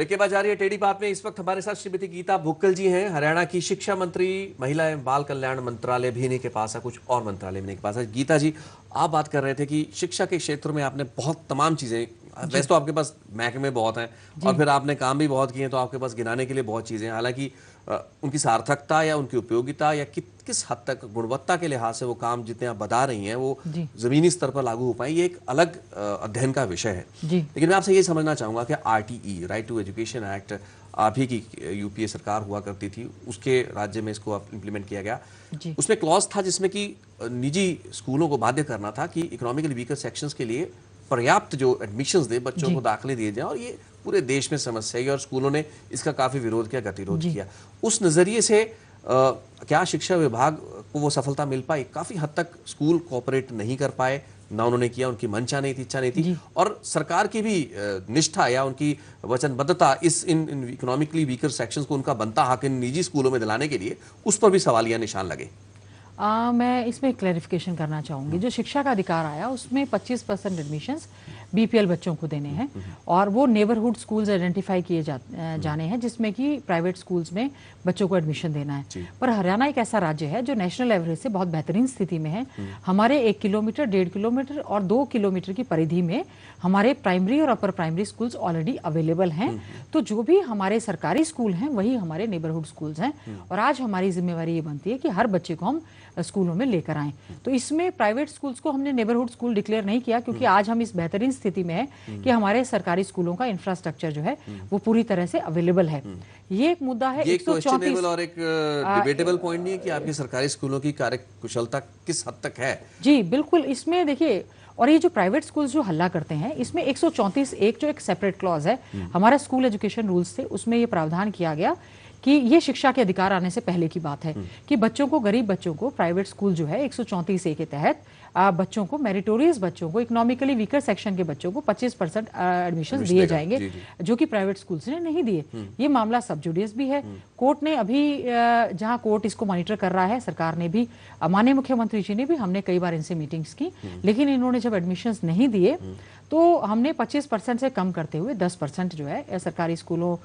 Break के बाद जारी है टेढ़ी बात में। इस वक्त हमारे साथ श्रीमती गीता भुक्कल जी हैं, हरियाणा की शिक्षा मंत्री। महिला एवं बाल कल्याण मंत्रालय भी इन्हीं के पास है, कुछ और मंत्रालय भी इन्हीं के पास है। गीता जी, आप बात कर रहे थे कि शिक्षा के क्षेत्र में आपने बहुत तमाम चीजें, वैसे तो आपके पास महकमे बहुत हैं और फिर आपने काम भी बहुत किए हैं, तो आपके पास गिनाने के लिए बहुत चीजें हैं। हालांकि उनकी सार्थकता या उनकी उपयोगिता या किस हद तक गुणवत्ता के लिहाज से वो काम जितने आप बता रही हैं वो जमीनी स्तर पर लागू हो पाए, ये एक अलग अध्ययन का विषय है। लेकिन मैं आपसे ये समझना चाहूंगा कि RTE, right to education act, आप ही की UPA सरकार हुआ करती थी, उसके राज्य में इसको इम्प्लीमेंट किया गया। उसमें क्लॉज था जिसमें कि निजी स्कूलों को बाध्य करना था कि इकोनॉमिकली वीकर सेक्शंस के लिए पर्याप्त जो एडमिशंस दे, बच्चों को दाखिले दिए जाए, और ये पूरे देश में समस्या है और स्कूलों ने इसका काफी विरोध किया, गतिरोध किया। उस नजरिए से क्या शिक्षा विभाग को वो सफलता मिल पाई? काफी हद तक स्कूल कोऑपरेट नहीं कर पाए, ना उन्होंने किया, उनकी मंशा नहीं थी, इच्छा नहीं थी, और सरकार की भी निष्ठा या उनकी वचनबद्धता इन इकोनॉमिकली वीकर सेक्शंस को उनका बनता हक इन निजी स्कूलों में दिलाने के लिए, उस पर भी सवालिया निशान लगे। मैं इसमें क्लैरिफिकेशन करना चाहूँगी। जो शिक्षा का अधिकार आया उसमें 25% एडमिशंस BPL बच्चों को देने हैं और वो नेबरहुड स्कूल्स आइडेंटिफाई किए जाने हैं जिसमें कि प्राइवेट स्कूल्स में बच्चों को एडमिशन देना है। पर हरियाणा एक ऐसा राज्य है जो नेशनल एवरेज से बहुत बेहतरीन स्थिति में है। हमारे 1 किलोमीटर, 1.5 किलोमीटर और 2 किलोमीटर की परिधि में हमारे प्राइमरी और upper primary schools already available हैं। तो जो भी हमारे सरकारी स्कूल हैं वही हमारे नेबरहुड स्कूल्स हैं और आज हमारी जिम्मेवारी ये बनती है कि हर बच्चे को हम स्कूलों में लेकर आएं। तो इसमें प्राइवेट स्कूल्स को हमने नेबरहुड स्कूल डिक्लेयर नहीं किया क्योंकि आज हम इस बेहतरीन स्थिति में है कि हमारे सरकारी स्कूलों का इंफ्रास्ट्रक्चर जो है वो पूरी तरह से अवेलेबल है। ये एक मुद्दा है। 134 और एक डिबेटेबल पॉइंट नहीं है कि आपकी सरकारी स्कूलों की कार्यकुशलता किस हद तक है? जी बिल्कुल, इसमें देखिए, और ये जो प्राइवेट स्कूल्स जो हल्ला करते हैं इसमें 134 एक जो एक सेपरेट क्लॉज है हमारा स्कूल एजुकेशन रूल्स थे, उसमें ये प्रावधान किया गया कि ये शिक्षा के अधिकार आने से पहले की बात है कि बच्चों को, गरीब बच्चों को प्राइवेट स्कूल जो है 134A के तहत बच्चों को, मेरिटोरियस बच्चों को, इकोनॉमिकली वीकर सेक्शन के बच्चों को 25% एडमिशन दिए जाएंगे जो कि प्राइवेट स्कूल्स ने नहीं दिए। ये मामला सब जुडिस भी है। कोर्ट ने अभी, जहां कोर्ट इसको मॉनिटर कर रहा है, सरकार ने भी, माननीय मुख्यमंत्री जी ने भी, हमने कई बार इनसे मीटिंग्स की, लेकिन इन्होंने जब एडमिशन नहीं दिए तो हमने 25% से कम करते हुए 10% जो है सरकारी स्कूलों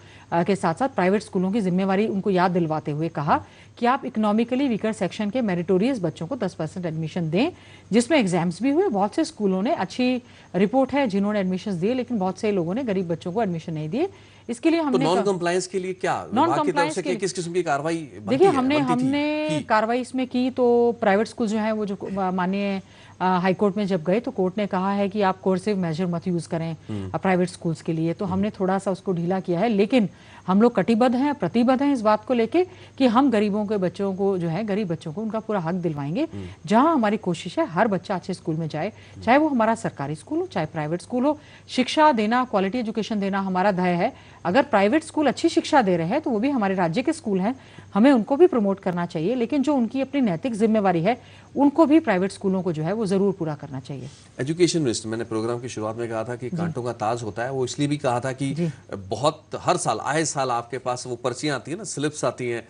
के साथ साथ प्राइवेट स्कूलों की जिम्मेवारी उनको याद दिलवाते हुए कहा कि आप इकोनॉमिकली वीकर सेक्शन के मेरिटोरियस बच्चों को 10% एडमिशन दें, जिसमें एग्जाम्स भी हुए। बहुत से स्कूलों ने, अच्छी रिपोर्ट है, जिन्होंने एडमिशन दिए, लेकिन बहुत से लोगों ने, गरीब बच्चों को एडमिशन नहीं दिए। इसके लिए हमने, तो नॉन कंप्लायंस के लिए क्या, नॉन कंप्लायंस के किस किस्म की कार्रवाई? देखिए, हमने कार्रवाई इसमें की तो प्राइवेट स्कूल जो है वो जो माननीय हाईकोर्ट में जब गए तो कोर्ट ने कहा है कि आप कोर्सिव मेजर मत यूज करें प्राइवेट स्कूल्स के लिए, तो हमने थोड़ा सा उसको ढीला किया है। लेकिन हम लोग कटिबद्ध हैं, प्रतिबद्ध हैं इस बात को लेके कि हम गरीबों के बच्चों को जो है, गरीब बच्चों को उनका पूरा हक दिलवाएंगे। जहां हमारी कोशिश है हर बच्चा अच्छे स्कूल में जाए, चाहे वो हमारा सरकारी स्कूल हो चाहे प्राइवेट स्कूल हो। शिक्षा देना, क्वालिटी एजुकेशन देना हमारा ध्येय है। अगर प्राइवेट स्कूल अच्छी शिक्षा दे रहे हैं तो वो भी हमारे राज्य के स्कूल हैं, हमें उनको भी प्रमोट करना चाहिए। लेकिन जो उनकी अपनी नैतिक जिम्मेवारी है उनको भी प्राइवेट स्कूलों को जो है वो जरूर पूरा करना चाहिए। एजुकेशन मिनिस्टर, मैंने प्रोग्राम की शुरुआत में कहा था कि कांटों का ताज होता है, वो इसलिए भी कहा था कि बहुत हर साल, आए साल आपके पास वो पर्चियां आती है ना, स्लिप्स आती हैं,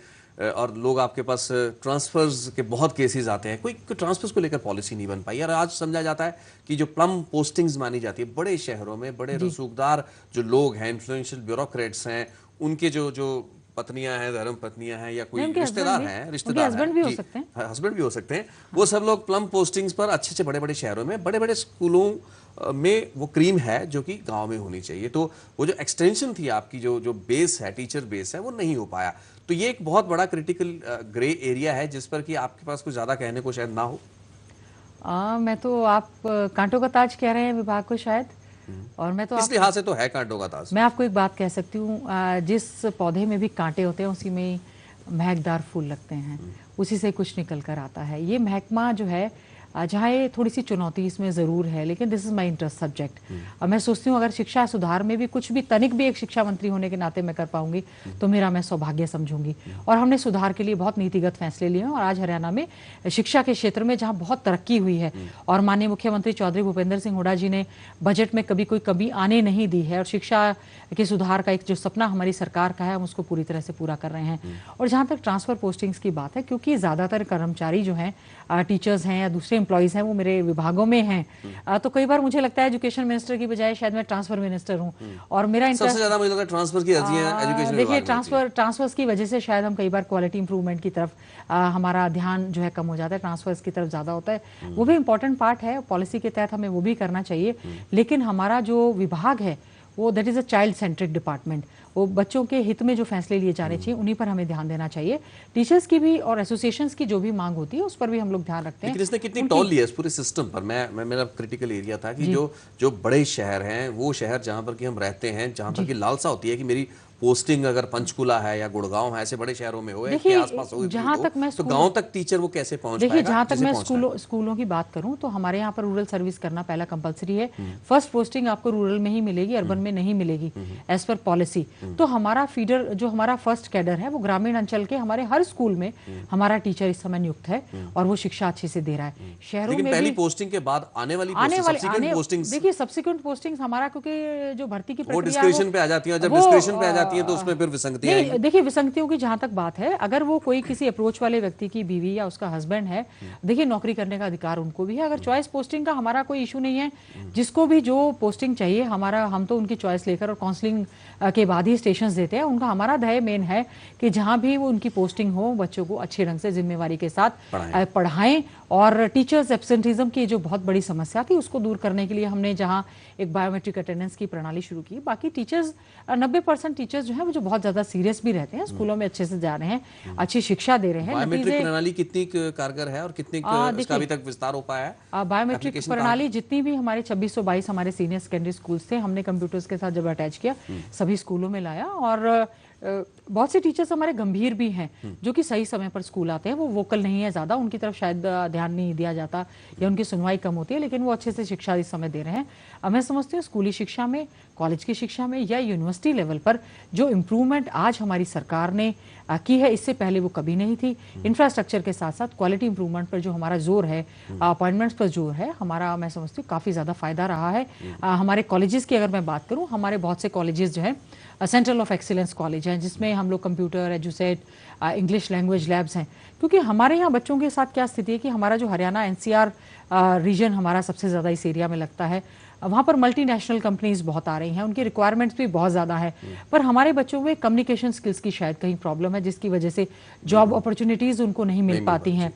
और लोग आपके पास ट्रांसफर्स के बहुत केसेस आते हैं। कोई ट्रांसफर्स को लेकर पॉलिसी नहीं बन पाई। और आज समझा जाता है कि जो प्लम पोस्टिंग्स मानी जाती है बड़े शहरों में, बड़े रसूखदार जो लोग हैं, इन्फ्लुएंशियल ब्यूरोक्रेट्स हैं, उनके जो पत्नियां हैं, धर्म पत्नियां हैं, या कोई रिश्तेदार हैं, हस्बैंड भी हो सकते हैं, हस्बैंड भी हो सकते हैं, वो सब लोग प्लम पोस्टिंग्स पर अच्छे बड़े बड़े शहरों में, बड़े बड़े स्कूलों में वो क्रीम है जो कि गांव में होनी चाहिए। तो वो जो एक्सटेंशन थी आपकी, जो बेस है, टीचर बेस है, वो नहीं हो पाया। तो ये एक बहुत बड़ा क्रिटिकल ग्रे एरिया है जिस पर कि आपके पास कुछ ज्यादा कहने को शायद ना हो। मैं तो, आप कांटों का ताज कह रहे हैं विभाग को शायद, और मैं तो इस लिहाज से तो है कांटों का ताज। मैं आपको एक बात कह सकती हूँ, जिस पौधे में भी कांटे होते हैं उसी में महकदार फूल लगते हैं, उसी से कुछ निकल कर आता है। ये महकमा जो है, जहाँ ये थोड़ी सी चुनौती इसमें ज़रूर है, लेकिन this is my interest subject. और मैं सोचती हूँ अगर शिक्षा सुधार में भी कुछ भी तनिक भी एक शिक्षा मंत्री होने के नाते मैं कर पाऊंगी तो मेरा मैं सौभाग्य समझूंगी। और हमने सुधार के लिए बहुत नीतिगत फैसले लिए हैं और आज हरियाणा में शिक्षा के क्षेत्र में जहाँ बहुत तरक्की हुई है और माननीय मुख्यमंत्री चौधरी भूपेंद्र सिंह हुड्डा जी ने बजट में कभी कोई कमी आने नहीं दी है और शिक्षा के सुधार का एक जो सपना हमारी सरकार का है हम उसको पूरी तरह से पूरा कर रहे हैं। और जहाँ तक ट्रांसफर पोस्टिंग्स की बात है, क्योंकि ज़्यादातर कर्मचारी जो हैं, टीचर्स हैं या दूसरे एम्प्लॉयज हैं वो मेरे विभागों में हैं, तो कई बार मुझे लगता है एजुकेशन मिनिस्टर की बजाय शायद मैं ट्रांसफर मिनिस्टर हूँ। और मेरा सबसे ज्यादा मुझे लगता है ट्रांसफर की अर्जियां एजुकेशन देखिए ट्रांसफर्स की वजह से शायद हम कई बार क्वालिटी इंप्रूवमेंट की तरफ हमारा ध्यान जो है कम हो जाता है, ट्रांसफर्स की तरफ ज्यादा होता है। वो भी इंपॉर्टेंट पार्ट है, पॉलिसी के तहत हमें वो भी करना चाहिए, लेकिन हमारा जो विभाग है वो that is a child centric department, वो बच्चों के हित में जो फैसले लिए जाने चाहिए उन्हीं पर हमें ध्यान देना चाहिए। टीचर्स की भी और एसोसिएशंस की जो भी मांग होती है उस पर भी हम लोग ध्यान रखते हैं। लेकिन इसने कितनी टॉल लिया इस पूरे सिस्टम पर? मैं मेरा क्रिटिकल एरिया था कि जो बड़े शहर हैं, वो शहर जहां पर कि हम रहते हैं, जहां पर कि लालसा होती है कि मेरी पोस्टिंग अगर पंचकुला है या गुड़गांव है, ऐसे बड़े शहरों में हो, के आसपास हो, जहां तक मैं तो गांव तक टीचर वो कैसे पहुंच पाएगा? देखिए जहां तक मैं स्कूलों की बात करूं तो हमारे यहाँ पर रूरल सर्विस करना पहला कंपलसरी है। फर्स्ट पोस्टिंग आपको रूरल में ही मिलेगी, अर्बन में नहीं मिलेगी एज पर पॉलिसी। तो हमारा फीडर जो हमारा फर्स्ट कैडर है वो ग्रामीण अंचल के हमारे हर स्कूल में हमारा टीचर इस समय नियुक्त है और वो शिक्षा अच्छे से दे रहा है। शहरों में पहली पोस्टिंग के बाद आने वाली पोस्टिंग्स, देखिए सब्सिक्वेंट पोस्टिंग्स हमारा, क्योंकि जो भर्ती की प्रक्रिया डिस्क्रिप्शन पे आ जाती है, जब डिस्क्रिप्शन पे आ जाती है तो उसमें फिर नहीं, देखिए विसंगतियों की जहां तक बात है, अगर वो कोई किसी अप्रोच वाले व्यक्ति की बीवी या उसका हस्बैंड है, देखिए नौकरी करने का अधिकार उनको भी है। अगर चॉइस पोस्टिंग का हमारा कोई इशू नहीं है, जिसको भी जो पोस्टिंग चाहिए हम तो उनकी चॉइस लेकर और काउंसलिंग के बाद ही स्टेशंस देते हैं। उनका हमारा ध्येय मेन है कि जहां भी वो उनकी पोस्टिंग हो, बच्चों को अच्छे ढंग से जिम्मेवारी के साथ पढ़ाएं। और टीचर्स एब्सेंटिज्म की जो बहुत बड़ी समस्या थी उसको दूर करने के लिए हमने जहां एक बायोमेट्रिक अटेंडेंस की प्रणाली शुरू की। बाकी टीचर्स 90% टीचर्स जो है वो जो बहुत ज्यादा सीरियस भी रहते हैं, स्कूलों में अच्छे से जा रहे हैं, अच्छी शिक्षा दे रहे हैं। बायोमेट्रिक प्रणाली कितनी कारगर है और कितनी इसका अभी तक विस्तार हो पाया है? बायोमेट्रिक प्रणाली जितनी भी हमारे 2622 हमारे सीनियर सेकेंडरी स्कूल्स थे, हमने कंप्यूटर्स के साथ जब अटैच किया सभी स्कूलों में लाया। और बहुत से टीचर्स हमारे गंभीर भी हैं जो कि सही समय पर स्कूल आते हैं, वो वोकल नहीं है ज़्यादा, उनकी तरफ शायद ध्यान नहीं दिया जाता या उनकी सुनवाई कम होती है, लेकिन वो अच्छे से शिक्षा इस समय दे रहे हैं। अब मैं समझती हूँ स्कूली शिक्षा में, कॉलेज की शिक्षा में या यूनिवर्सिटी लेवल पर जो इम्प्रूवमेंट आज हमारी सरकार ने की है, इससे पहले वो कभी नहीं थी। इंफ्रास्ट्रक्चर के साथ साथ क्वालिटी इंप्रूवमेंट पर जो हमारा जोर है, अपॉइंटमेंट्स पर जोर है हमारा, मैं समझती हूँ काफ़ी ज़्यादा फायदा रहा है। हमारे कॉलेजेस की अगर मैं बात करूँ, हमारे बहुत से कॉलेजेस जो है सेंट्रल ऑफ एक्सीलेंस कॉलेज हैं, जिसमें हम लोग computer, Edusat, English language labs हैं। क्योंकि हमारे यहाँ बच्चों के साथ क्या स्थिति है कि हमारा जो हरियाणा एनसीआर रीजन हमारा सबसे ज़्यादा इस एरिया में लगता है, वहाँ पर मल्टीनेशनल कंपनीज बहुत आ रही हैं, उनकी रिक्वायरमेंट्स भी बहुत ज़्यादा है, पर हमारे बच्चों में कम्युनिकेशन स्किल्स की शायद कहीं प्रॉब्लम है, जिसकी वजह से जॉब अपॉर्चुनिटीज़ उनको नहीं मिल पाती हैं।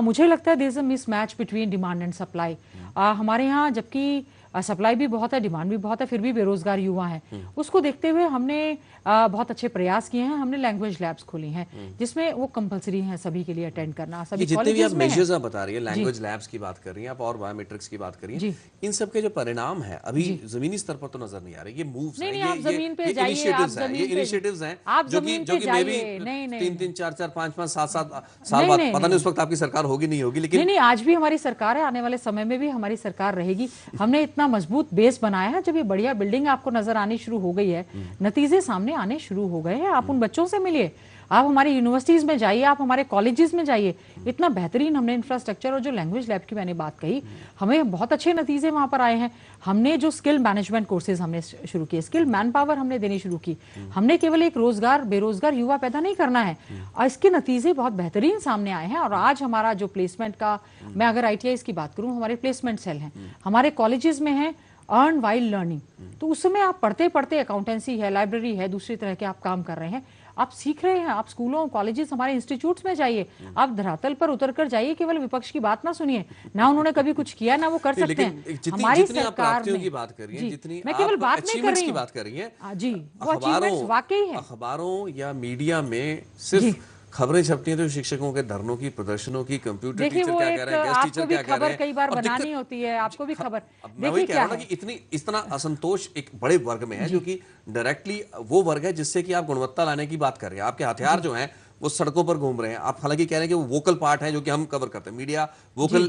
मुझे लगता है there is a mismatch between demand and supply. हमारे यहाँ जबकि सप्लाई भी बहुत है, डिमांड भी बहुत है, फिर भी बेरोजगार युवा हैं। उसको देखते हुए हमने बहुत अच्छे प्रयास किए हैं। हमने लैंग्वेज लैब्स खोली हैं जिसमें वो कंपलसरी हैं सभी के लिए अटेंड करना। सभी जितने भी आप मेजर्स आप बता रही है, लैंग्वेज लैब्स की बात कर रही हैं आप और बायोमेट्रिक्स की बात कर रही हैं, इन सब के जो परिणाम है अभी जमीनी स्तर पर तो नजर नहीं आ रहे। ये मूव्स हैं, आप जमीन पे जाइए, ये इनिशिएटिव्स हैं जो कि मे बी 3-3, 4-4, 5-5, 7-7 साल बाद, पता नहीं उस वक्त आपकी सरकार होगी नहीं होगी, लेकिन नहीं आज भी हमारी सरकार है, आने वाले समय में भी हमारी सरकार रहेगी। हमने इतना मजबूत बेस बनाया है, जब ये बढ़िया बिल्डिंग आपको नजर आनी शुरू हो गई है, नतीजे सामने आने शुरू हो गए हैं। आप उन बच्चों से मिलिए, आप हमारी यूनिवर्सिटीज में जाइए, आप हमारे कॉलेजेस में जाइए, इतना बेहतरीन हमने इंफ्रास्ट्रक्चर और जो लैंग्वेज लैब की मैंने बात कही, हमें बहुत अच्छे नतीजे वहां पर आए हैं। हमने जो स्किल मैनेजमेंट कोर्सेज हमने शुरू किए, स्किल मैन पावर हमने देनी शुरू की। हमने केवल एक बेरोजगार युवा पैदा नहीं करना है, और इसके नतीजे बहुत बेहतरीन सामने आए हैं। और आज हमारा जो प्लेसमेंट का, मैं अगर ITI की बात करूं, हमारे प्लेसमेंट सेल हैं हमारे कॉलेजेस में है, अर्न वाइल लर्निंग। तो उसमें आप पढ़ते पढ़ते, अकाउंटेंसी है, लाइब्रेरी है, दूसरी तरह के आप काम कर रहे हैं, आप सीख रहे हैं। आप स्कूलों, कॉलेजेस, हमारे इंस्टीट्यूट्स में जाइए, आप धरातल पर उतर कर जाइए, केवल विपक्ष की बात ना सुनिए, ना उन्होंने कभी कुछ किया ना वो कर सकते हैं। हमारी सरकार की बात कर रही है, जितनी मैं केवल बात नहीं कर रही हूँ, बात कर रही है जी, वो अचीवमेंट्स वाकई है। अखबारों या मीडिया में सिर्फ खबरें छपती हैं तो शिक्षकों के धरनों की, प्रदर्शनों की, कंप्यूटर टीचर क्या कह रहे हैं, गेस्ट टीचर क्या कह रहे हैं, कई बार बनानी होती है, आपको भी खबर। मैं वही कह रहा हूं कि इतना असंतोष एक बड़े वर्ग में है, जो कि डायरेक्टली वो वर्ग है जिससे कि आप गुणवत्ता लाने की बात कर रहे हैं। आपके हथियार जो हैं वो सड़कों पर घूम रहे हैं। आप हालांकि कह रहे हैं कि वो वोकल पार्ट है जो कि हम कवर करते हैं, मीडिया वोकल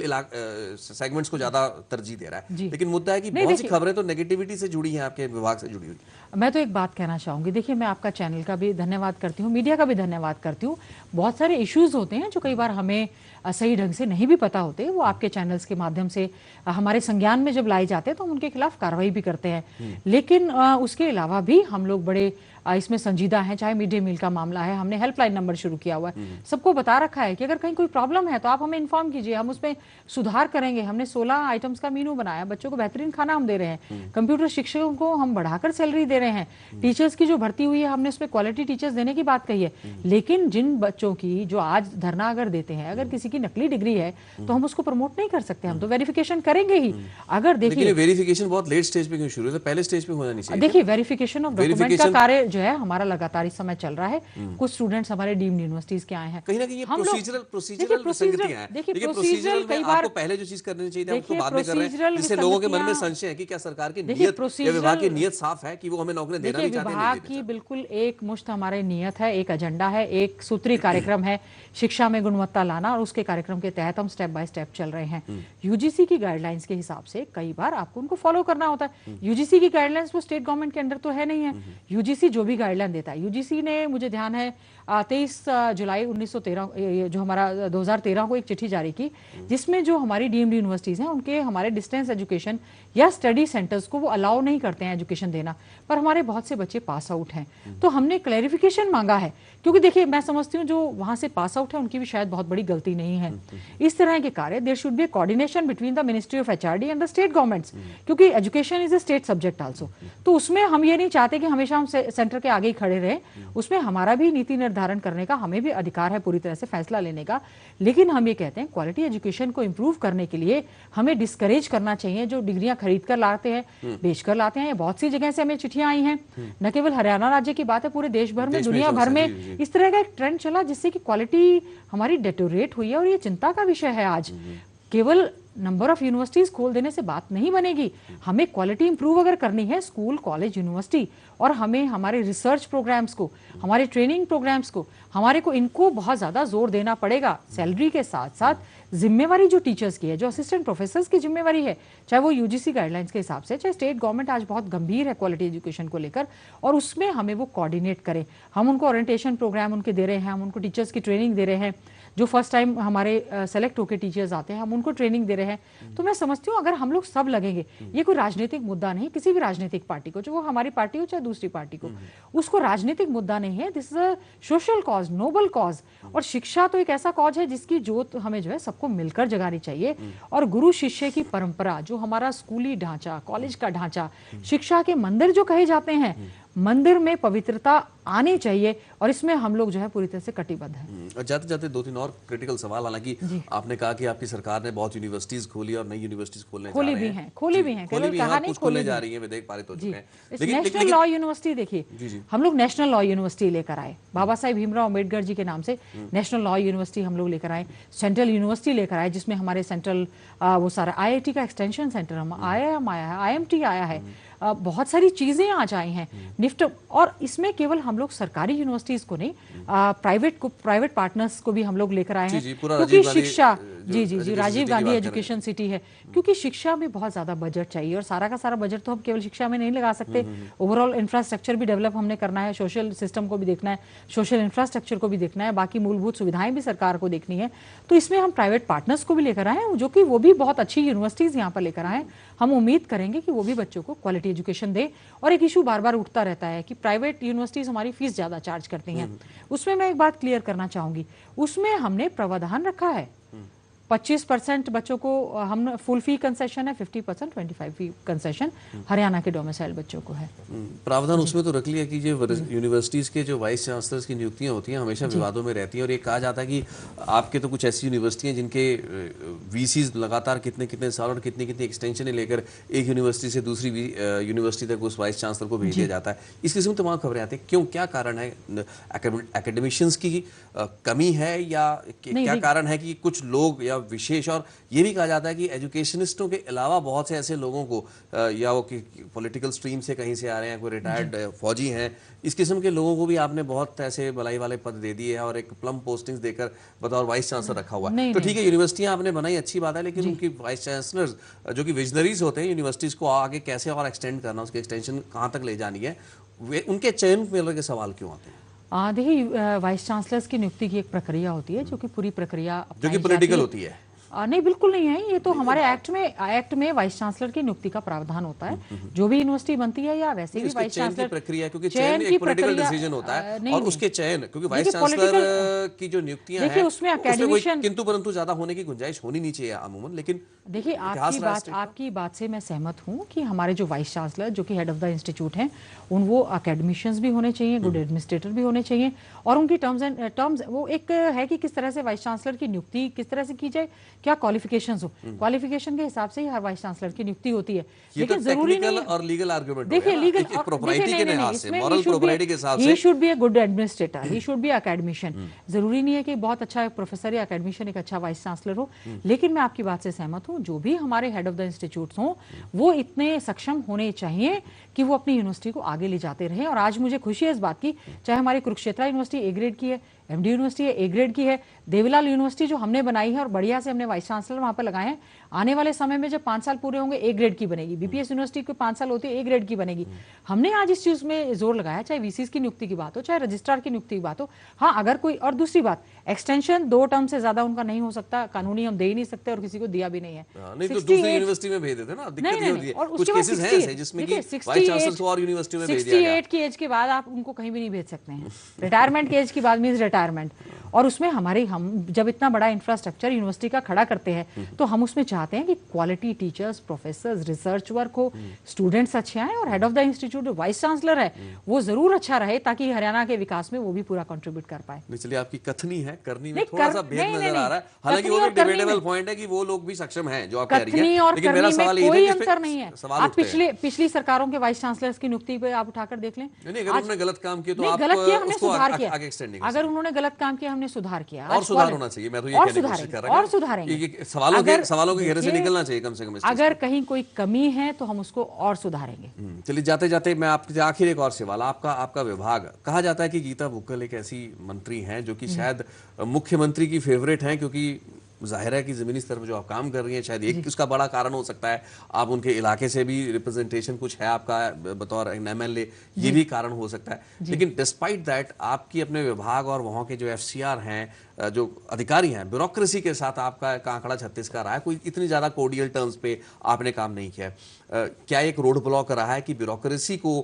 सेगमेंट्स को ज्यादा तरजीह दे रहा है, लेकिन मुद्दा है कि बहुत सी खबरें तो नेगेटिविटी से जुड़ी हैं, आपके विभाग से जुड़ी हुई। मैं तो एक बात कहना चाहूंगी, देखिए मैं आपका चैनल का भी धन्यवाद करती हूँ, मीडिया का भी धन्यवाद करती हूँ। बहुत सारे इश्यूज होते हैं जो कई बार हमें सही ढंग से नहीं भी पता होते, वो आपके चैनल्स के माध्यम से हमारे संज्ञान में जब लाए जाते हैं तो हम उनके खिलाफ कार्रवाई भी करते हैं। लेकिन उसके अलावा भी हम लोग बड़े इसमें संजीदा हैं, चाहे मिड डे मील का मामला है, हमने हेल्पलाइन नंबर शुरू किया हुआ है, सबको बता रखा है कि अगर कहीं कोई प्रॉब्लम है तो आप हमें इन्फॉर्म कीजिए, हम उसमें सुधार करेंगे। हमने 16 आइटम्स का मेनू बनाया, बच्चों को बेहतरीन खाना हम दे रहे हैं, कंप्यूटर शिक्षकों को हम बढ़ाकर सैलरी दे रहे हैं, टीचर्स की जो भर्ती हुई है हमने उसमें क्वालिटी टीचर्स देने की बात कही है। लेकिन जिन बच्चों की जो आज धरना अगर देते हैं, अगर किसी की नकली डिग्री है तो हम उसको प्रमोट नहीं कर सकते, हम तो वेरिफिकेशन करेंगे ही। अगर देखिए वेरिफिकेशन बहुत लेट स्टेज पे क्यों शुरू है, पहले स्टेज पे होना नहीं चाहिए? देखिए वेरिफिकेशन ऑफ डॉक्यूमेंट का कार्य जो है हमारा लगातार इस समय चल रहा है। कुछ स्टूडेंट्स हमारे डीम्ड यूनिवर्सिटीज के आए हैं, कहीं ना कहीं ये हम लोग प्रोसीजरल विसंगतियां हैं। देखिए प्रोसीजरल कई में बार आपको पहले जो चीज करनी चाहिए थी आपको बाद में कर रहे हैं, प्रोसीजरल जिससे लोगों के मन में संशय है कि क्या सरकार की नियत या विभाग की नियत साफ है कि वो हमें नौकरी देना नहीं चाहते। विभाग की बिल्कुल एक मुश्त हमारे नियत है, एक एजेंडा है, एक सूत्री कार्यक्रम है शिक्षा में गुणवत्ता लाना, और उसके कार्यक्रम के तहत हम स्टेप बाय स्टेप चल रहे हैं। यूजीसी की गाइडलाइंस के हिसाब से कई बार आपको उनको फॉलो करना होता है। यूजीसी की गाइडलाइंस वो स्टेट गवर्नमेंट के अंडर तो है नहीं है। यूजीसी जो भी गाइडलाइन देता है, यूजीसी ने मुझे ध्यान है 23 जुलाई 1913 जो हमारा 2013 को एक चिट्ठी जारी की, जिसमें जो हमारी डीम्ड यूनिवर्सिटीज हैं उनके हमारे डिस्टेंस एजुकेशन या स्टडी सेंटर्स को वो अलाउ नहीं करते हैं एजुकेशन देना, पर हमारे बहुत से बच्चे पास आउट हैं। तो हमने क्लैरिफिकेशन मांगा है, क्योंकि देखिए मैं समझती हूँ जो वहां से पास आउट है उनकी भी शायद बहुत बड़ी गलती नहीं है। इस तरह के कार्य there should be a coordination between the ministry of HRD and the state governments, क्योंकि education is a state subject also. तो उसमें हम ये नहीं चाहते कि हमेशा हम सेंटर के आगे ही खड़े रहें, उसमें हमारा भी नीति निर्धारण करने का हमें भी अधिकार है, पूरी तरह से फैसला लेने का। लेकिन हम ये कहते हैं क्वालिटी एजुकेशन को इंप्रूव करने के लिए हमें डिस्करेज करना चाहिए जो डिग्रियां खरीद कर लाते हैं, बेचकर लाते हैं। बहुत सी जगह से हमें चिट्ठियां आई हैं, न केवल हरियाणा राज्य की बात है, पूरे देश भर में, दुनिया भर में इस तरह का एक ट्रेंड चला जिससे कि क्वालिटी हमारी डेटोरेट हुई है, और ये चिंता का विषय है। आज केवल नंबर ऑफ यूनिवर्सिटीज खोल देने से बात नहीं बनेगी, हमें क्वालिटी इंप्रूव अगर करनी है स्कूल, कॉलेज, यूनिवर्सिटी, और हमें हमारे रिसर्च प्रोग्राम्स को, हमारे ट्रेनिंग प्रोग्राम्स को, हमारे को इनको बहुत ज्यादा जोर देना पड़ेगा। सैलरी के साथ साथ जिम्मेवारी जो टीचर्स की है, जो असिस्टेंट प्रोफेसर्स की जिम्मेवारी है, चाहे वो यूजीसी गाइडलाइंस के हिसाब से, चाहे स्टेट गवर्नमेंट आज बहुत गंभीर है क्वालिटी एजुकेशन को लेकर, और उसमें हमें वो कोऑर्डिनेट करें। हम उनको ओरिएंटेशन प्रोग्राम उनके दे रहे हैं, हम उनको टीचर्स की ट्रेनिंग दे रहे हैं, जो फर्स्ट टाइम हमारे सेलेक्ट होकर टीचर्स आते हैं हम उनको ट्रेनिंग दे रहे हैं। तो मैं समझती हूँ अगर हम लोग सब लगेंगे, ये कोई राजनीतिक मुद्दा नहीं, किसी भी राजनीतिक पार्टी को, जो वो हमारी पार्टी हो चाहे दूसरी पार्टी को, उसको राजनीतिक मुद्दा नहीं है। This is a social cause, noble cause, और शिक्षा तो एक ऐसा कॉज है जिसकी जोत हमें जो है सबको मिलकर जगानी चाहिए। और गुरु शिष्य की परंपरा, जो हमारा स्कूली ढांचा, कॉलेज का ढांचा, शिक्षा के मंदिर जो कहे जाते हैं, मंदिर में पवित्रता आनी चाहिए, और इसमें हम लोग जो है पूरी तरह से कटिबद्ध हैं। जाते जाते 2-3 और क्रिटिकल सवाल, हालांकि आपने कहा कि आपकी सरकार ने बहुत यूनिवर्सिटीज खोली और नई यूनिवर्सिटीज खोलने जा रहे हैं, खोली भी हैं, केवल कहा नहीं, खोलने जा रही हैं, विधेयक पारित हो चुके हैं। नेशनल लॉ यूनिवर्सिटी देखिए, हम लोग नेशनल लॉ यूनिवर्सिटी लेकर आए, बाबा साहेब भीमराव अम्बेडकर जी के नाम से नेशनल लॉ यूनिवर्सिटी हम लोग लेकर आए, सेंट्रल यूनिवर्सिटी लेकर आए, जिसमें हमारे सेंट्रल वो सारा आईआईटी का एक्सटेंशन सेंटर हम आया है, आईएमटी आया है, बहुत सारी चीजें आज आई हैं निफ्ट। और इसमें केवल हम लोग सरकारी यूनिवर्सिटीज को नहीं, प्राइवेट पार्टनर्स को भी हम लोग लेकर आए हैं, क्योंकि शिक्षा जी राजीव गांधी एजुकेशन सिटी है, क्योंकि शिक्षा में बहुत ज्यादा बजट चाहिए, और सारा का सारा बजट तो हम केवल शिक्षा में नहीं लगा सकते। ओवरऑल इंफ्रास्ट्रक्चर भी डेवलप हमने करना है, सोशल सिस्टम को भी देखना है, सोशल इंफ्रास्ट्रक्चर को भी देखना है, बाकी मूलभूत सुविधाएं भी सरकार को देखनी है। तो इसमें हम प्राइवेट पार्टनर्स को भी लेकर आए हैं, जो कि वो भी बहुत अच्छी यूनिवर्सिटीज यहाँ पर लेकर आए। हम उम्मीद करेंगे कि वो भी बच्चों को क्वालिटी एजुकेशन दे। और एक इशू बार बार उठता रहता है कि प्राइवेट यूनिवर्सिटीज हमारी फीस ज्यादा चार्ज करती हैं, उसमें मैं एक बात क्लियर करना चाहूंगी, उसमें हमने प्रावधान रखा है 25% बच्चों को हम फुल फी कंसेशन है, 50% 25 फी कंसेशन हरियाणा के डोमिसाइल बच्चों को है। प्रावधान उसमें तो रख लिया कि जो यूनिवर्सिटीज के जो वाइस चांसलर्स की नियुक्तियां होती हैं हमेशा विवादों में रहती हैं, और ये कहा जाता है कि आपके तो कुछ ऐसी यूनिवर्सिटी हैं जिनके वीसीज लगातार कितने कितने साल और कितनी कितनी एक्सटेंशन लेकर एक यूनिवर्सिटी से दूसरी यूनिवर्सिटी तक उस वाइस चांसलर को भेज दिया जाता है। इस किस्म की तमाम खबरें आती हैं, क्यों, क्या कारण है? एकेडमिशियंस की कमी है, या क्या कारण है कि कुछ लोग या विशेष? और ये भी कहा जाता है कि एजुकेशनिस्टों के अलावा बहुत से ऐसे लोगों को, या वो पॉलिटिकल स्ट्रीम से कहीं से आ रहे हैं, कोई रिटायर्ड फौजी हैं, इस किस्म के लोगों को भी आपने बहुत ऐसे बलाई वाले पद दे दिए हैं और एक प्लम पोस्टिंग्स देकर बतौर वाइस चांसलर रखा हुआ है। तो ठीक है, यूनिवर्सिटियां आपने बनाई, अच्छी बात है, लेकिन उनकी वाइस चांसलर्स जो कि विजनरीज होते हैं, यूनिवर्सिटीज को आगे कैसे और एक्सटेंड करना, उसकी एक्सटेंशन कहाँ तक ले जानी है, उनके चयन में के सवाल क्यों आते हैं? देखिए वाइस चांसलर्स की नियुक्ति की एक प्रक्रिया होती है, जो कि पूरी प्रक्रिया जो कि पॉलिटिकल होती है। नहीं, बिल्कुल नहीं है। ये तो हमारे एक्ट में वाइस चांसलर की नियुक्ति का प्रावधान होता है। जो भी यूनिवर्सिटी बनती है या वैसे भी वाइस चयन की चांसलर प्रक्रिया, क्योंकि चयन एक पॉलिटिकल डिसीजन होता है और उसके चयन, क्योंकि वाइस चांसलर की जो नियुक्तियां हैं, देखिए उसमें एकेडमिशियन, किंतु परंतु ज्यादा होने की गुंजाइश होनी नहीं चाहिए अमूमन, लेकिन देखिए आपकी बात से मैं सहमत हूँ कि हमारे जो वाइस चांसलर जो कि हेड ऑफ द इंस्टीट्यूट हैं, वो अकेडमिशियंस भी होने चाहिए, गुड एडमिनिस्ट्रेटर भी होने चाहिए, और उनकी टर्म्स वो एक है कि किस तरह से वाइस चांसलर की नियुक्ति किस तरह से की जाए, क्या क्वालिफिकेशंस हो, क्वालिफिकेशन के हिसाब से ही हर वाइस चांसलर की नियुक्ति होती है। लेकिन जरूरी नहीं और लीगल आर्गुमेंट, देखिए लीगल प्रोप्राइटी के लिहाज से, मॉरल प्रोप्राइटी के हिसाब से he should be a good administrator, he should be academician. जरूरी नहीं है कि बहुत अच्छा प्रोफेसर या अकेडमिशियन एक अच्छा वाइस चांसलर हो। लेकिन मैं आपकी बात से सहमत हूँ, जो भी हमारे हेड ऑफ द इंस्टीट्यूट्स हों वो इतने सक्षम होने चाहिए कि वो अपनी यूनिवर्सिटी को आगे ले जाते रहे। और आज मुझे खुशी है इस बात की, चाहे हमारी कुरुक्षेत्र यूनिवर्सिटी ए ग्रेड की है, एमडी यूनिवर्सिटी है ए ग्रेड की है, देवीलाल यूनिवर्सिटी जो हमने बनाई है और बढ़िया से हमने वाइस चांसलर वहां पर लगाए हैं, आने वाले समय में जब 5 साल पूरे होंगे ए ग्रेड की बनेगी। बीपीएस यूनिवर्सिटी को 5 साल होती है, ए ग्रेड की बनेगी। हमने आज इस चीज में जोर लगाया, चाहे वीसीस की नियुक्ति की बात हो, चाहे रजिस्ट्रार की नियुक्ति की बात हो। हाँ, अगर कोई, और दूसरी बात, एक्सटेंशन 2 टर्म से ज्यादा उनका नहीं हो सकता, कानूनी हम दे ही नहीं सकते और किसी को दिया भी नहीं है। नहीं तो दूसरी यूनिवर्सिटी में भेज देते ना, दिक्कत नहीं होती है। कुछ केसेस हैं ऐसे जिसमें कि वाइस चांसलर को और यूनिवर्सिटी में भेज दिया गया। 68 की एज के बाद आप उनको कहीं भी नहीं भेज सकते हैं। रिटायरमेंट की एज के बाद मींस रिटायरमेंट। और उसमें हम जब इतना बड़ा इंफ्रास्ट्रक्चर यूनिवर्सिटी का खड़ा करते हैं तो हम उसमें चाहते हैं कि quality teachers, professors, research work हो, स्टूडेंट्स अच्छे आए, और head of the institute vice chancellor है वो जरूर अच्छा रहे ताकि हरियाणा के विकास में वो भी पूरा कंट्रीब्यूट कर पाए। चलिए, आपकी कथनी है, करनी में थोड़ा सा भेद नजर आ रहा है। हालांकि वो एक डिबेटेबल पॉइंट है कि वो लोग भी सक्षम हैं जो आप कह रही हैं, लेकिन मेरा सवाल ये कोई अंतर नहीं है। आप पिछली सरकारों के वाइस चांसलर्स की नियुक्ति पे आप उठाकर देख लें। नहीं, अगर उन्होंने गलत काम किया तो आप गलत किया, हमने उसको सुधार किया। आगे एक्सटेंड नहीं कर सकते। अगर उन्होंने गलत काम किया, हमने सुधार किया, और सुधार होना चाहिए। मैं तो ये कहने की कोशिश कर रहा हूं और सुधारेंगे। सवालों के घेरे से निकलना चाहिए कम से कम। अगर कहीं कोई कमी है तो हम उसको और सुधारेंगे। चलिए, जाते जाते मैं आपसे आखिर एक और सवाल, आपका विभाग, कहा जाता है कि गीता भुक्कल एक ऐसी मंत्री हैं जो कि शायद मुख्यमंत्री की फेवरेट हैं, क्योंकि जाहिर है कि जमीनी स्तर पर जो आप काम कर रही हैं, शायद एक उसका बड़ा कारण हो सकता है आप उनके इलाके से भी रिप्रेजेंटेशन कुछ है आपका बतौर एमएलए, ये भी कारण हो सकता है। लेकिन डिस्पाइट दैट आपकी अपने विभाग और वहाँ के जो एफसीआर हैं, जो अधिकारी हैं, ब्यूरोक्रेसी के साथ आपका कांकड़ा छत्तीस का रहा है, कोई इतनी ज़्यादा कोडियल टर्म्स पे आपने काम नहीं किया है। क्या एक रोड ब्लॉक रहा है कि ब्यूरोक्रेसी को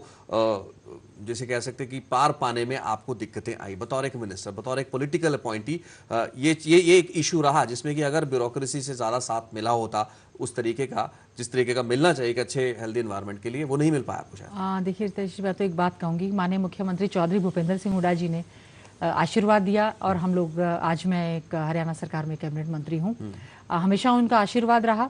जैसे कह सकते हैं कि पार पाने में आपको दिक्कतें आई बतौर एक मिनिस्टर, बतौर एक पॉलिटिकल अपॉइंटी? ये एक इशू रहा जिसमें कि अगर ब्यूरोक्रेसी से ज़्यादा साथ मिला होता उस तरीके का, जिस तरीके का मिलना चाहिए एक अच्छे हेल्दी एनवायरनमेंट के लिए, वो नहीं मिल पाया आपको शायद? देखिए रितेश, मैं तो एक बात कहूँगी, माननीय मुख्यमंत्री चौधरी भूपेंद्र सिंह हुड्डा जी ने आशीर्वाद दिया, और हम लोग आज मैं एक हरियाणा सरकार में कैबिनेट मंत्री हूँ। हमेशा उनका आशीर्वाद रहा,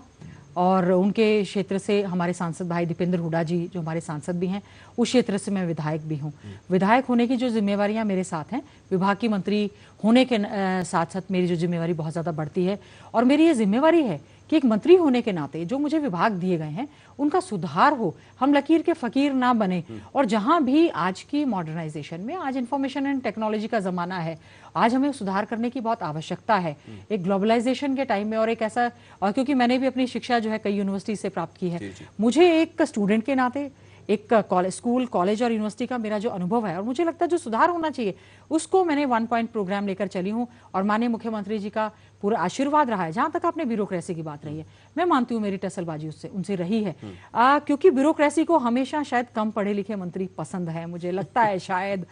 और उनके क्षेत्र से हमारे सांसद भाई दीपेंद्र हुड्डा जी जो हमारे सांसद भी हैं, उस क्षेत्र से मैं विधायक भी हूँ। विधायक होने की जो जिम्मेवारियां मेरे साथ हैं, विभाग की मंत्री होने के साथ साथ मेरी जो जिम्मेवारी बहुत ज़्यादा बढ़ती है, और मेरी ये जिम्मेवारी है कि एक मंत्री होने के नाते जो मुझे विभाग दिए गए हैं उनका सुधार हो, हम लकीर के फकीर ना बने। और जहां भी आज की मॉडर्नाइजेशन में, आज इंफॉर्मेशन एंड टेक्नोलॉजी का ज़माना है, आज हमें सुधार करने की बहुत आवश्यकता है एक ग्लोबलाइजेशन के टाइम में। और एक ऐसा, और क्योंकि मैंने भी अपनी शिक्षा जो है कई यूनिवर्सिटी से प्राप्त की है, मुझे एक स्टूडेंट के नाते एक स्कूल, कॉलेज और यूनिवर्सिटी का मेरा जो अनुभव है, और मुझे लगता है जो सुधार होना चाहिए उसको मैंने 1 पॉइंट प्रोग्राम लेकर चली हूँ, और माननीय मुख्यमंत्री जी का पूरा आशीर्वाद रहा है। जहां तक आपने ब्यूरोक्रेसी की बात रही है, मैं मानती हूँ मेरी टसलबाजी उनसे रही है, क्योंकि ब्यूरोक्रेसी को हमेशा शायद कम पढ़े लिखे मंत्री पसंद है, मुझे लगता है शायद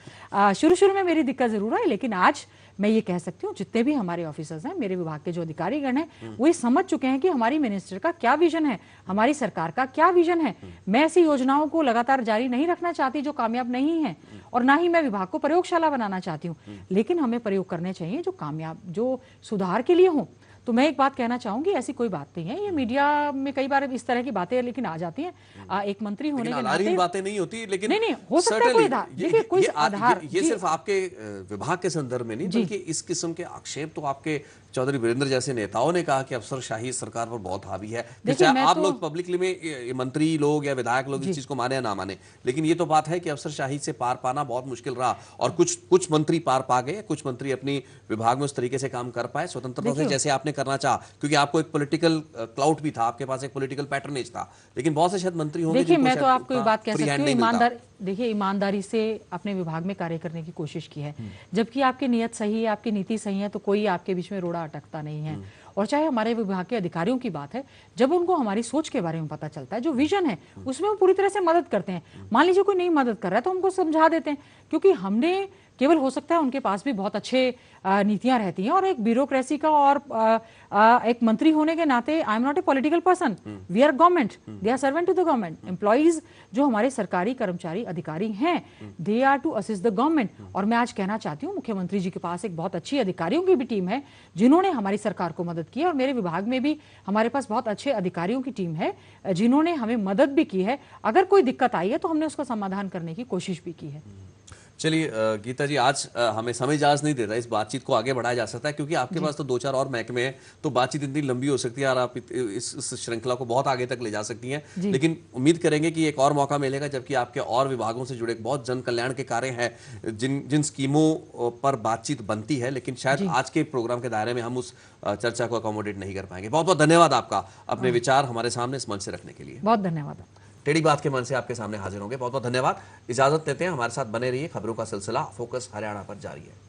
शुरू में मेरी दिक्कत जरूर है। लेकिन आज मैं ये कह सकती हूँ जितने भी हमारे ऑफिसर्स हैं, मेरे विभाग के जो अधिकारीगण हैं, वो ये समझ चुके हैं कि हमारी मिनिस्टर का क्या विजन है, हमारी सरकार का क्या विजन है। मैं ऐसी योजनाओं को लगातार जारी नहीं रखना चाहती जो कामयाब नहीं है, और ना ही मैं विभाग को प्रयोगशाला बनाना चाहती हूँ, लेकिन हमें प्रयोग करने चाहिए जो कामयाब, जो सुधार के लिए हों। तो मैं एक बात कहना चाहूंगी, ऐसी कोई बात नहीं है, ये मीडिया में कई बार इस तरह की बातें लेकिन आ जाती हैं। एक मंत्री होने के नाते बातें नहीं होती, लेकिन नहीं हो सकता है कोई देखिए कोई आधार, ये सिर्फ आपके विभाग के संदर्भ में नहीं, बल्कि इस किस्म के आक्षेप तो आपके चौधरी वीरेंद्र जैसे नेताओं ने कहा कि अफसरशाही सरकार पर बहुत हावी है। चाहे आप लोग पब्लिकली में मंत्री लोग या विधायक लोग इस चीज को माने या ना माने, लेकिन ये तो बात है कि अफसरशाही से पार पाना बहुत मुश्किल रहा, और कुछ मंत्री पार पा गए, कुछ मंत्री अपनी विभाग में उस तरीके से काम कर पाए स्वतंत्रता से जैसे आपने करना चाहा, क्योंकि आपको एक पॉलिटिकल क्लाउड भी था, आपके पास एक पॉलिटिकल पैटर्नेज था। लेकिन बहुत से शायद मंत्री होंगे, देखिए मैं तो आपको एक बात कह सकती हूँ, ईमानदारी से अपने विभाग में कार्य करने की कोशिश की है। जबकि आपकी नीयत सही है, आपकी नीति सही है, तो कोई आपके बीच में रोड़ा अटकता नहीं है। और चाहे हमारे विभाग के अधिकारियों की बात है, जब उनको हमारी सोच के बारे में पता चलता है, जो विजन है उसमें वो पूरी तरह से मदद करते हैं। मान लीजिए कोई नहीं मदद कर रहा है तो हमको समझा देते हैं, क्योंकि हमने केवल हो सकता है उनके पास भी बहुत अच्छे नीतियां रहती हैं, और एक ब्यूरोक्रेसी का और एक मंत्री होने के नाते I am not a political person, we are government, they are servant to the government. Employees जो हमारे सरकारी कर्मचारी अधिकारी हैं, they are to assist the government. और मैं आज कहना चाहती हूँ मुख्यमंत्री जी के पास एक बहुत अच्छी अधिकारियों की भी टीम है जिन्होंने हमारी सरकार को मदद की है, और मेरे विभाग में भी हमारे पास बहुत अच्छे अधिकारियों की टीम है जिन्होंने हमें मदद भी की है। अगर कोई दिक्कत आई है तो हमने उसका समाधान करने की कोशिश भी की है। चलिए गीता जी, आज हमें समय इजाज़त नहीं दे रहा, इस बातचीत को आगे बढ़ाया जा सकता है क्योंकि आपके पास तो 2-4 और महकमे हैं, तो बातचीत इतनी लंबी हो सकती है और आप इस श्रृंखला को बहुत आगे तक ले जा सकती हैं। लेकिन उम्मीद करेंगे कि एक और मौका मिलेगा जबकि आपके और विभागों से जुड़े बहुत जन कल्याण के कार्य हैं जिन स्कीमों पर बातचीत बनती है, लेकिन शायद आज के प्रोग्राम के दायरे में हम उस चर्चा को अकोमोडेट नहीं कर पाएंगे। बहुत बहुत धन्यवाद आपका अपने विचार हमारे सामने इस मंच से रखने के लिए। बहुत धन्यवाद। टेढ़ी बात के मन से आपके सामने हाजिर होंगे। बहुत बहुत धन्यवाद। इजाजत देते हैं, हमारे साथ बने रहिए। खबरों का सिलसिला फोकस हरियाणा पर जारी है।